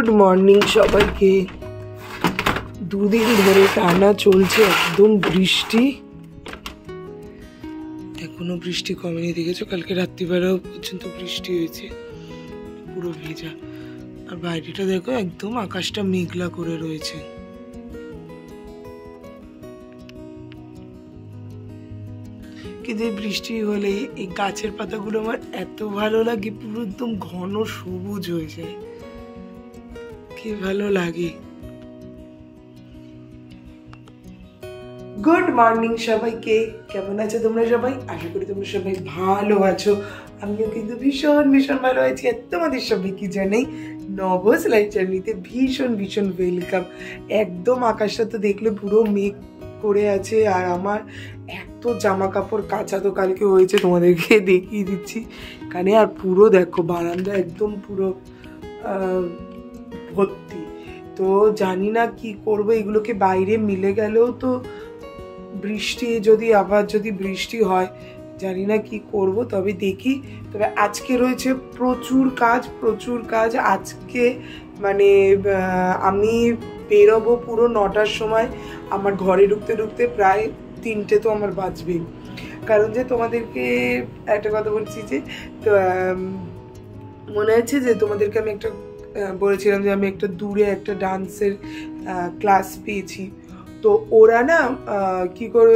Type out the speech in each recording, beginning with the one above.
Good morning সবাইকে। দুদিন ধরে টানা চলছে একদম বৃষ্টি, এখনো বৃষ্টি কমেনি। দেখেছো কালকে রাত্রিবেলাও পর্যন্ত বৃষ্টি হয়েছে, পুরো ভেজা। আর বাইরেটা দেখো একদম আকাশটা মেঘলা করে রয়েছে। কিন্তু এই বৃষ্টি হলে এই গাছের পাতাগুলো আমার এত ভালো লাগে, পুরো একদম ঘন সবুজ হয়ে যায়, কি ভালো লাগে। গুড মর্নিং সবাইকে, কেমন আছো তোমরা সবাই? আশা করি তোমরা সবাই ভালো আছো। আমিও কিন্তু ভীষণ ভীষণ ভালো আছি। আর তোমাদের সবাইকে জানাই নবস লাইফ জার্নিতে ভীষণ ভীষণ ওয়েলকাম। একদম আকাশটা তো দেখলে পুরো মেঘ করে আছে। আর আমার এত জামা কাপড় কাচা তো কালকে হয়েছে, তোমাদেরকে দেখিয়ে দিচ্ছি কানে। আর পুরো দেখো বারান্দা একদম পুরো ভর্তি। তো জানি না কি করব, এগুলোকে বাইরে মিলে গেলেও তো বৃষ্টি, যদি আবার যদি বৃষ্টি হয় জানি না কি করব। তবে দেখি। তবে আজকে রয়েছে প্রচুর কাজ। আজকে মানে আমি বেরোবো পুরো 9টার সময়। আমার ঘরে ঢুকতে ঢুকতে প্রায় 3টে তো আমার বাজবে। কারণ যে তোমাদেরকে একটা কথা বলছি, যে মনে আছে যে তোমাদেরকে আমি একটা বলেছিলাম যে আমি একটা দূরে একটা ডান্সের ক্লাস পেয়েছি। তো ওরা না কি করে,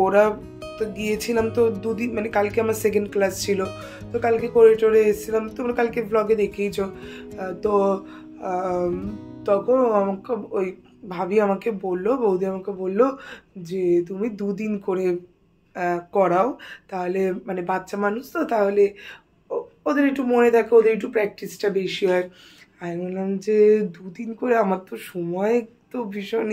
ওরা তো গিয়েছিলাম তো দুদিন, মানে কালকে আমার সেকেন্ড ক্লাস ছিল। তো কালকে করিডোরে এসেছিলাম, তোমরা কালকে ব্লগে দেখেইছো। তো তখন আমাকে ওই বৌদি আমাকে বললো যে তুমি 2 দিন করে করাও, তাহলে মানে বাচ্চা মানুষ তো, তাহলে ওদের একটু মনে থাকে, ওদের একটু প্র্যাকটিসটা বেশি হয়। আমি বললাম যে 2 দিন করে, আমার তো সময় তো ভীষণ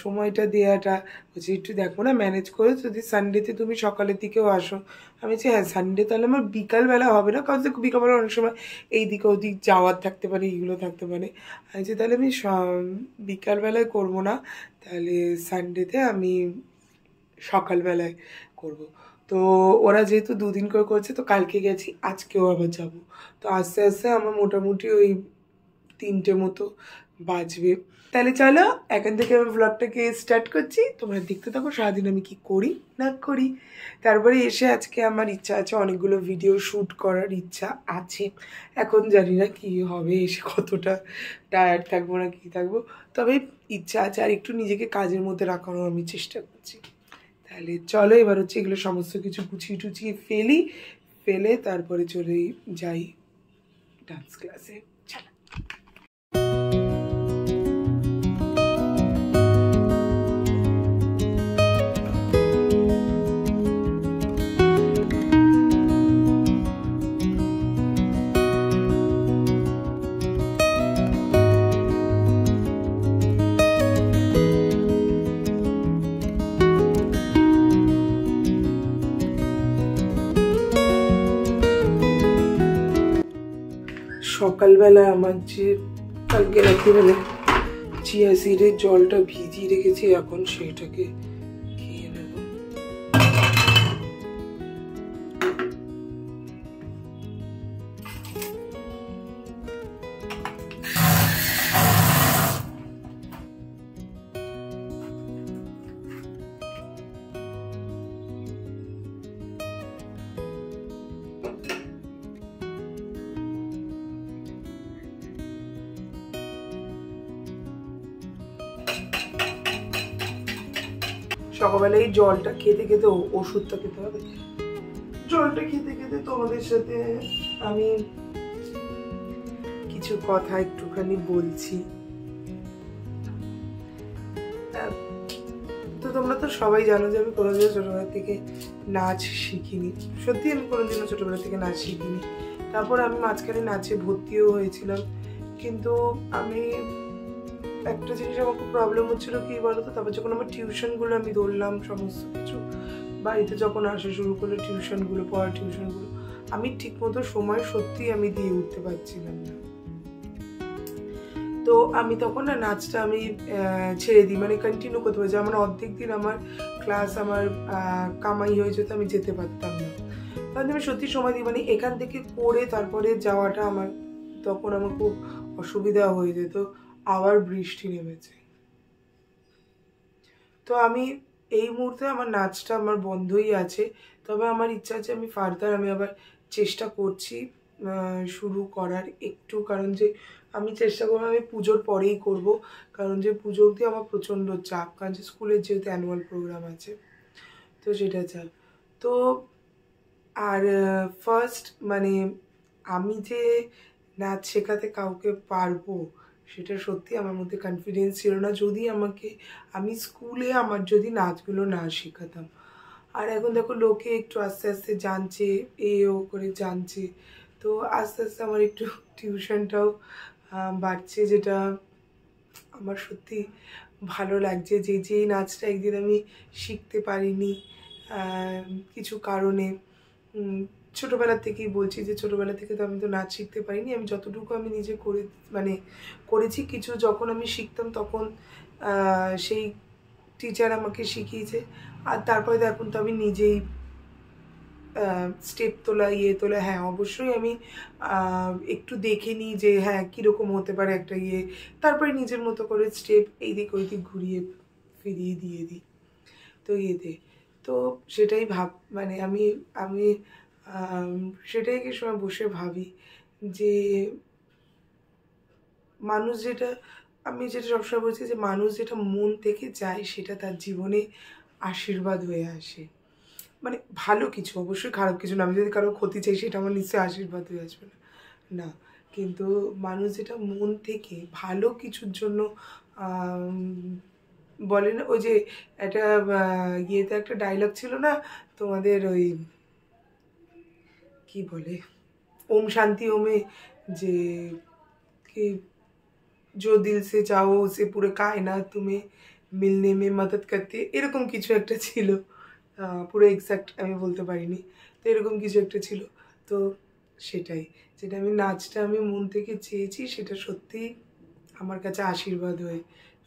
সময়টা দেওয়াটা হচ্ছে, একটু দেখো না ম্যানেজ করে, যদি সানডেতে তুমি সকালের দিকেও আসো। আমি বলছি হ্যাঁ সানডে তাহলে আমার বিকালবেলা হবে না, কারণ বিকালবেলা অনেক সময় এইদিকে ওদিক যাওয়ার থাকতে পারে, এইগুলো থাকতে পারে। আমি বলছি তাহলে আমি বিকালবেলায় করবো না, তাহলে সানডেতে আমি সকালবেলায় করব। তো ওরা যেহেতু 2 দিন করে করছে, তো কালকে গেছি, আজকেও আবার যাব। তো আস্তে আস্তে আমার মোটামুটি ওই 3টে মতো বাজবে। তাহলে চলো এখান থেকে আমি ব্লগটাকে স্টার্ট করছি, তোমরা দেখতে থাকো সারাদিন আমি কি করি না করি। তারপরে এসে আজকে আমার ইচ্ছা আছে, অনেকগুলো ভিডিও শ্যুট করার ইচ্ছা আছে। এখন জানি না কি হবে, এসে কতটা টায়ার্ড থাকবো না কি থাকবো, তবে ইচ্ছা আছে। আর একটু নিজেকে কাজের মধ্যে রাখারও আমি চেষ্টা করছি। তাহলে চলো এবার হচ্ছে এগুলো সমস্ত কিছু গুছিয়ে টুছিয়ে ফেলে তারপরে চলে যাই ডান্স ক্লাসে। সকালবেলা আমার যে কালকে রাত্রিবেলা চিয়া সিডের জলটা ভিজিয়ে রেখেছি, এখন সেইটাকে খেয়ে নেব। সকালবেলা এই জলটা খেতে খেতে ওষুধটা খেতে হবে। জলটা খেতে খেতে তোমাদের সাথে আমি কিছু কথা একটুখানি বলছি। তো তোমরা তো সবাই জানো যে আমি কোনোদিনও ছোটবেলা থেকে নাচ শিখিনি। সত্যি আমি কোনোদিনও ছোটবেলা থেকে নাচ শিখিনি। তারপর আমি মাঝখানে নাচে ভর্তিও হয়েছিলাম, কিন্তু আমি একটা জিনিস আমার খুব প্রবলেম হচ্ছিলো কি বলতো, তারপর যখন আমার টিউশনগুলো আমি ধরলাম, সমস্ত কিছু বাড়িতে যখন আসা শুরু করলো, পড়ার টিউশনগুলো আমি ঠিক মতো সময় সত্যি আমি দিয়ে উঠতে পারছিলাম না। তো আমি তখন না নাচটা আমি ছেড়ে দিই, মানে কন্টিনিউ করতে পারছি। আমার অর্ধেক দিন আমার ক্লাস আমার কামাই হয়ে যেত, আমি যেতে পারতাম না। কারণ আমি সত্যি সময় দিই, মানে এখান থেকে করে তারপরে যাওয়াটা আমার তখন আমার খুব অসুবিধা হয়ে যেত। আবার বৃষ্টি নেমেছে। তো আমি এই মুহূর্তে আমার নাচটা আমার বন্ধই আছে, তবে আমার ইচ্ছা আছে আমি ফার্দার আমি আবার চেষ্টা করছি শুরু করার একটু, কারণ যে আমি চেষ্টা করবো আমি পুজোর পরেই করব, কারণ যে পুজো অবধি আমার প্রচণ্ড চাপ, কারণ যে স্কুলের যেহেতু অ্যানুয়াল প্রোগ্রাম আছে, তো সেটা চাপ। তো আর ফার্স্ট মানে আমি যে নাচ শেখাতে কাউকে পারবো সেটা সত্যি আমার মধ্যে কনফিডেন্স ছিল না, যদি আমি স্কুলে আমার যদি নাচগুলো না শেখাতাম। আর এখন দেখো লোকে একটু আস্তে আস্তে জানছে, ও করে জানছে, তো আস্তে আস্তে আমার একটু টিউশনটাও বাড়ছে, যেটা আমার সত্যি ভালো লাগছে। যেই নাচটা একদিন আমি শিখতে পারিনি কিছু কারণে, ছোটোবেলা থেকেই বলছি যে ছোটোবেলা থেকে তো আমি তো নাচ শিখতে পারিনি, আমি যতটুকু আমি নিজে করেছি কিছু, যখন আমি শিখতাম তখন সেই টিচার আমাকে শিখিয়েছে, আর তারপরে তো এখন তো আমি নিজেই স্টেপ তোলা তোলা, হ্যাঁ অবশ্যই আমি একটু দেখে নিই যে হ্যাঁ কীরকম হতে পারে একটা তারপরে নিজের মতো করে স্টেপ এই দিক ওই দিক ঘুরিয়ে ফিরিয়ে দিয়ে দিই। তো তো সেটাই মানে আমি আমি সেটাই কি সময় বসে ভাবি যে মানুষ যেটা, আমি যেটা সবসময় বলছি যে মানুষ যেটা মন থেকে চায় সেটা তার জীবনে আশীর্বাদ হয়ে আসে। মানে ভালো কিছু, অবশ্যই খারাপ কিছু না, আমি যদি কারো ক্ষতি চাই সেটা আমার নিশ্চয়ই আশীর্বাদ হয়ে আসবে না, না, কিন্তু মানুষ যেটা মন থেকে ভালো কিছুর জন্য বলে না, ওই যে একটা একটা ডায়লগ ছিল না তোমাদের, ওই কি বলে ওম শান্তি ওমে, যে कि जो दिल से चाहो उसे पूरे कायनात तुम्हें मिलने में मदद करती है, এরকম কিছু একটা ছিল, পুরো এক্স্যাক্ট আমি বলতে পারিনি, তো এরকম কিছু একটা ছিল। তো সেটাই, যেটা আমি নাচটা আমি মন থেকে চেয়েছি সেটা সত্যি আমার কাছে আশীর্বাদ হয়ে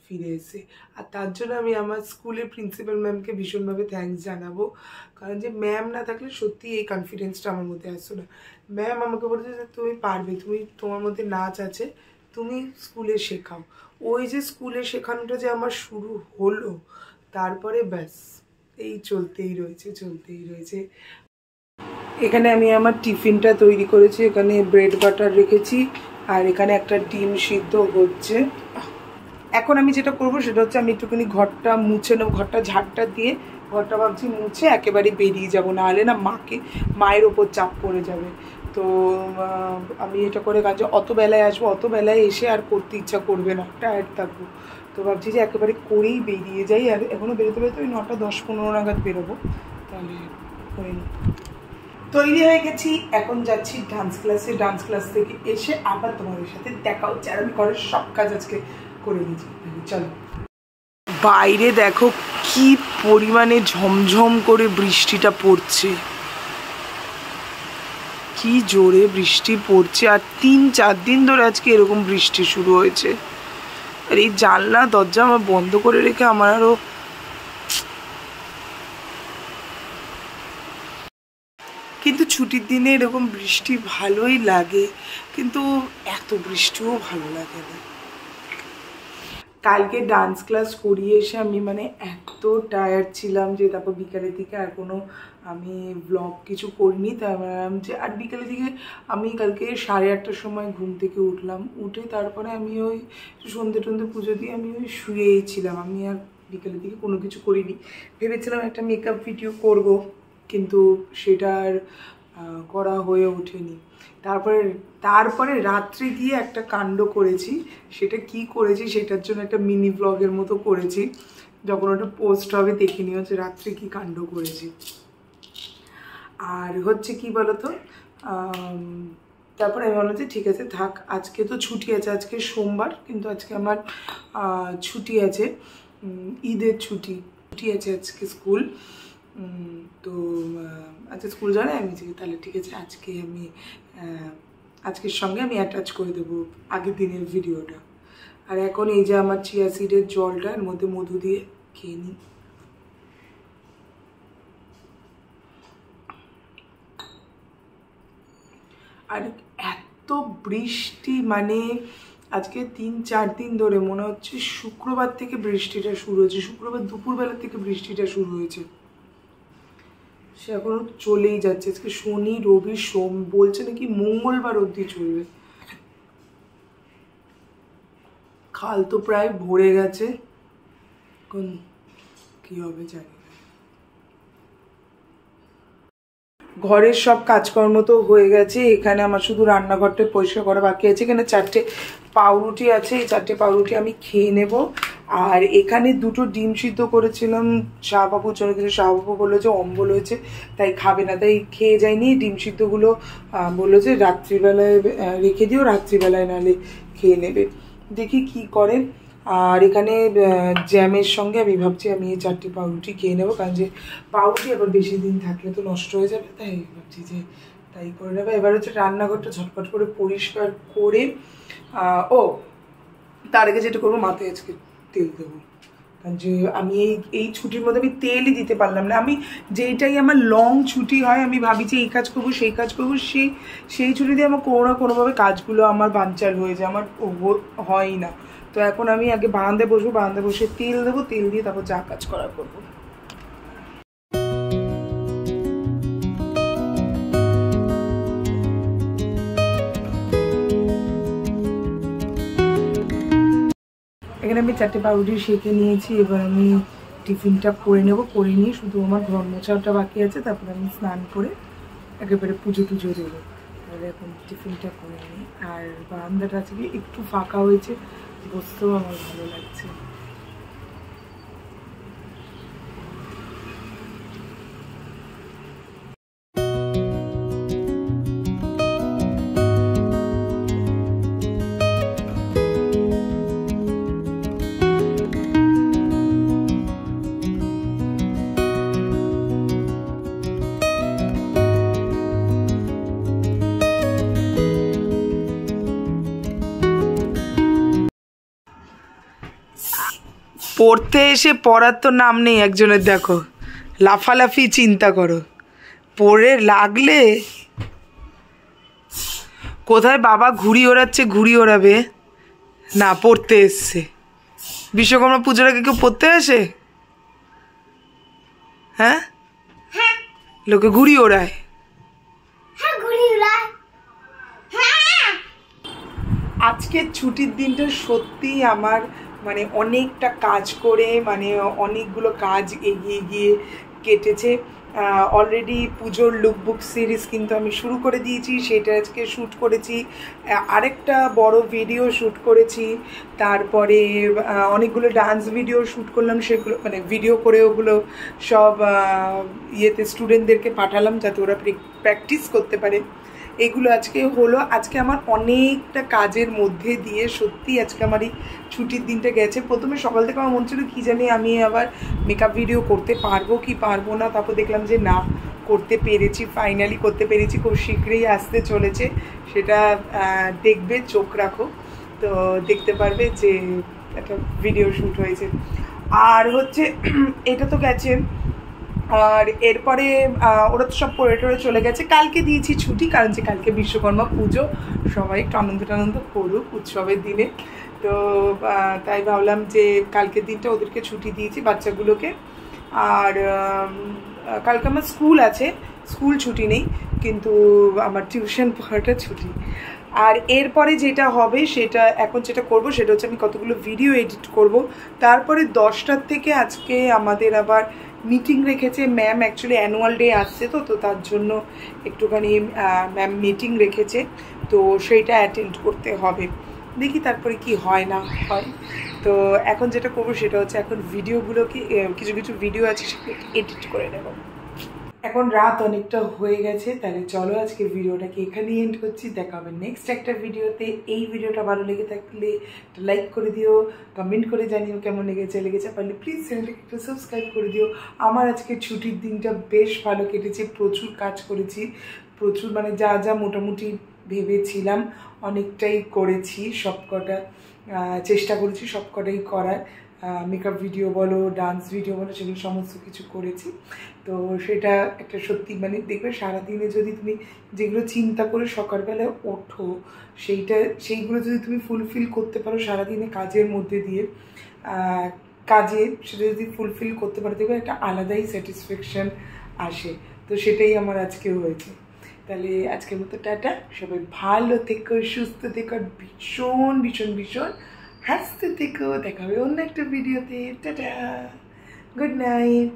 ফিরে এসে, আর তার জন্য আমি আমার স্কুলের প্রিন্সিপাল ম্যামকে ভীষণভাবে থ্যাঙ্কস জানাবো, কারণ যে ম্যাম না থাকলে সত্যি এই কনফিডেন্সটা আমার মধ্যে আসতো না। ম্যাম আমাকে বলেছে যে তুমি পারবে, তোমার মধ্যে নাচ আছে, তুমি স্কুলে শেখাও। ওই যে স্কুলে শেখানোটা যে আমার শুরু হলো, তারপরে ব্যাস এই চলতেই রয়েছে। এখানে আমি আমার টিফিনটা তৈরি করেছি, এখানে ব্রেড বাটার রেখেছি, আর এখানে একটা ডিম সিদ্ধ হচ্ছে। এখন আমি যেটা করবো সেটা হচ্ছে আমি একটুখানি ঘরটা মুছে নেবো, ঘরটা ঝাড়টা দিয়ে ঘরটা ভাবছি মুছে একেবারে বেরিয়ে যাবো, নাহলে না মায়ের ওপর চাপ পড়ে যাবে। তো আমি এটা করে কাজ, অত বেলায় আসবো, অত বেলায় এসে আর করতে ইচ্ছা করবে না, টায়ার্ড থাকবো, তো ভাবছি যে একেবারে করেই বেরিয়ে যাই। আর এখনও বেরোতে ওই 9টা 10-15 নাগাদ বেরোবো, তাহলে করে নিই। তৈরি হয়ে গেছি, এখন যাচ্ছি ডান্স ক্লাসে, ডান্স ক্লাস থেকে এসে আবার তোমাদের সাথে দেখা হচ্ছে, আর আমি ঘরের সব কাজ আজকে করে নিয়েছি। চলো, বাইরে দেখো কি পরিমাণে ঝমঝম করে বৃষ্টিটা পড়ছে, কি জোরে বৃষ্টি পড়ছে, আর 3-4 দিন ধরে আজকে এরকম বৃষ্টি শুরু হয়েছে। আর এই জানলা দরজা আমার বন্ধ করে রেখে আমার আরও, কিন্তু ছুটির দিনে এরকম বৃষ্টি ভালোই লাগে, কিন্তু এত বৃষ্টিও ভালো লাগে না। কালকে ডান্স ক্লাস করিয়ে এসে আমি মানে এত টায়ার্ড ছিলাম যে তারপর বিকালের দিকে আর কোনো আমি ব্লগ কিছু করিনি, তাই ভাবলাম যে আর বিকালের দিকে আমি কালকে 8:30টার সময় ঘুম থেকে উঠলাম, উঠে তারপরে আমি ওই সন্ধ্যে পুজো দিয়ে আমি ওই শুয়েই ছিলাম, আমি আর বিকালের দিকে কোনো কিছু করিনি। ভেবেছিলাম একটা মেকআপ ভিডিও করব, কিন্তু সেটা আর করা হয়ে ওঠেনি। তারপরে রাত্রে গিয়ে একটা কাণ্ড করেছি, সেটা কি করেছি সেটার জন্য একটা মিনি ব্লগের মতো করেছি, যখন ওটা পোস্ট হবে দেখে নিও যে রাত্রে কি কাণ্ড করেছি। আর হচ্ছে কি বলতো, তারপরে আমি বললাম যে ঠিক আছে থাক, আজকে তো ছুটি আছে, আজকে সোমবার, কিন্তু আজকে আমার ছুটি আছে, ঈদের ছুটি আছে আজকে স্কুল, তো আজকে স্কুল যাওয়া আমি তাহলে ঠিক আছে আজকের সঙ্গে আমি অ্যাটাচ করে দেবো আগের দিনের ভিডিওটা। আর এখন এই যে আমার চিয়া সিডের জলটা এর মধ্যে মধু দিয়ে খেয়ে নিই। আর এত বৃষ্টি, মানে আজকে 3-4 দিন ধরে মনে হচ্ছে শুক্রবার থেকে বৃষ্টিটা শুরু হয়েছে, শুক্রবার দুপুরবেলা থেকে বৃষ্টিটা শুরু হয়েছে, সে এখনো চলেই যাচ্ছে। আজকে শনি রবি সোম, বলছে নাকি মঙ্গলবার অবধি চলবে। খাল তো প্রায় ভরে গেছে, এখন কি হবে জানি না। ঘরের সব কাজকর্ম তো হয়ে গেছে, এখানে আমার শুধু রান্নাঘরটা পরিষ্কার করা বাকি আছে। এখানে 4টে পাউরুটি আছে, এই 4টে পাউরুটি আমি খেয়ে নেব। আর এখানে 2টো ডিম সিদ্ধ করেছিলাম শাহবাবুর জন্য, কিন্তু শাহবাবু বললো যে অম্বল হয়েছে তাই খাবে না, তাই খেয়ে যায়নি। ডিম সিদ্ধগুলো বললো যে রাত্রিবেলায় রেখে দিও, রাত্রিবেলায় নাহলে খেয়ে নেবে, দেখি কি করে। আর এখানে জ্যামের সঙ্গে আমি ভাবছি আমি এই 4টে পাউরুটি খেয়ে নেবো, কারণ যে পাউরুটি আবার বেশি দিন থাকলে তো নষ্ট হয়ে যাবে, তাই ভাবছি যে তাই করে নেবে। এবার হচ্ছে রান্নাঘরটা ঝটপট করে পরিষ্কার করে ও তার আগে যেটা করবো, মাথায় আজকে তেল দেবো, কারণ যে আমি এই ছুটির মধ্যে আমি তেলই দিতে পারলাম না। আমি যেইটাই আমার লং ছুটি হয় আমি ভাবি যে এই কাজ করবো সেই কাজ করবো, সেই ছুটি দিয়ে আমার কোনো না কোনোভাবে কাজগুলো আমার বানচাল হয়ে যায়, আমার হয় না। তো এখন আমি আগে বারান্দায় বসবো, বারান্দায় বসে তেল দেবো, তেল দিয়ে তারপর যা কাজ করা করবো। এখানে আমি 4টে পাউরুটি সেঁকে নিয়েছি, এবার আমি টিফিনটা করে নেব, করে নিয়ে শুধু আমার ঘর মোছাটা বাকি আছে, তারপরে আমি স্নান করে একেবারে পুজো টুজো দেবো। তাহলে এখন টিফিনটা করে নিই। আর বারান্দাটা আজকে একটু ফাঁকা হয়েছে, বসতেও আমার ভালো লাগছে। পড়তে এসে পড়ার তো নাম নেই একজনের, দেখো লাফালাফি, চিন্তা করো, পড়ে লাগলে কোথায় বাবা ঘুড়ি ওড়াচ্ছে, ঘুড়ি ওড়াবে না, পড়তে এসছে। বিশ্বকর্মা পুজোর আগে কেউ পড়তে আসে? হ্যাঁ, লোকে ঘুড়ি ওড়ায়। আজকের ছুটির দিনটা সত্যি আমার মানে অনেকটা কাজ করে, মানে অনেকগুলো কাজ এগিয়ে গিয়ে কেটেছে। অলরেডি পুজোর লুকবুক সিরিজ কিন্তু আমি শুরু করে দিয়েছি, সেটা আজকে শ্যুট করেছি। আরেকটা বড় ভিডিও শ্যুট করেছি, তারপরে অনেকগুলো ডান্স ভিডিও শ্যুট করলাম, সেগুলো মানে ভিডিও করে ওগুলো সব ইয়েতে স্টুডেন্টদেরকে পাঠালাম যাতে ওরা প্র্যাকটিস করতে পারে। এগুলো আজকে হলো। আজকে আমার অনেকটা কাজের মধ্যে দিয়ে সত্যি আজকে আমার এই ছুটির দিনটা গেছে। প্রথমে সকাল থেকে আমার মনে ছিল কী জানি আমি আবার মেকআপ ভিডিও করতে পারবো কি পারবো না, তারপর দেখলাম যে না, করতে পেরেছি, ফাইনালি করতে পেরেছি। খুব শীঘ্রই আসতে চলেছে, সেটা দেখবে, চোখ রাখো, তো দেখতে পারবে যে একটা ভিডিও শ্যুট হয়েছে। আর হচ্ছে এটা তো গেছে, আর এরপরে ওরা তো সব পড়ে টরে চলে গেছে। কালকে দিয়েছি ছুটি, কারণ যে কালকে বিশ্বকর্মা পুজো, সবাই একটু আনন্দ করুক উৎসবের দিনে, তো তাই ভাবলাম যে কালকের দিনটা ওদেরকে ছুটি দিয়েছি বাচ্চাগুলোকে। আর কালকে আমার স্কুল আছে, স্কুল ছুটি নেই, কিন্তু আমার টিউশন পড়াটা ছুটি। আর এরপরে যেটা হবে, সেটা এখন যেটা করব সেটা হচ্ছে আমি কতগুলো ভিডিও এডিট করব। তারপরে 10টার থেকে আজকে আমাদের আবার মিটিং রেখেছে ম্যাম, অ্যাকচুয়ালি অ্যানুয়াল ডে আসছে, তো তার জন্য একটুখানি ম্যাম মিটিং রেখেছে, তো সেইটা অ্যাটেন্ড করতে হবে। দেখি তারপরে কি হয় না হয়। তো এখন যেটা করবো সেটা হচ্ছে এখন ভিডিওগুলোকে, কিছু কিছু ভিডিও আছে সেগুলোকে এডিট করে নেব। এখন রাত অনেকটা হয়ে গেছে, তাহলে চলো আজকে ভিডিওটাকে এখানেই এন্ড করছি। দেখা হবে নেক্সট একটা ভিডিওতে। এই ভিডিওটা ভালো লেগে থাকলে একটা লাইক করে দিও, কমেন্ট করে জানিও কেমন লেগেছে পারলে প্লিজ চ্যানেলটাকে একটু সাবস্ক্রাইব করে দিও। আমার আজকে ছুটির দিনটা বেশ ভালো কেটেছে, প্রচুর কাজ করেছি, প্রচুর মানে যা যা মোটামুটি ভেবেছিলাম অনেকটাই করেছি, সবকটা চেষ্টা করেছি সবকটাই করার। মেকআপ ভিডিও বলো, ডান্স ভিডিও বলো, সেগুলো সমস্ত কিছু করেছি। তো সেটা একটা সত্যি মানে দেখবে সারাদিনে যদি তুমি যেগুলো চিন্তা করে সকালবেলায় ওঠো সেইগুলো যদি তুমি ফুলফিল করতে পারো সারাদিনে কাজের মধ্যে দিয়ে, কাজে সেটা যদি ফুলফিল করতে পারো দেখবে একটা আলাদাই স্যাটিসফ্যাকশান আসে। তো সেটাই আমার আজকেও হয়েছে। তাহলে আজকের মতো টাটা, সবাই ভালো থেকো, সুস্থ থেকো, আর ভীষণ ভীষণ ভীষণ হাসতে থেকো। দেখা হবে অন্য একটা ভিডিওতে। Tata, good night.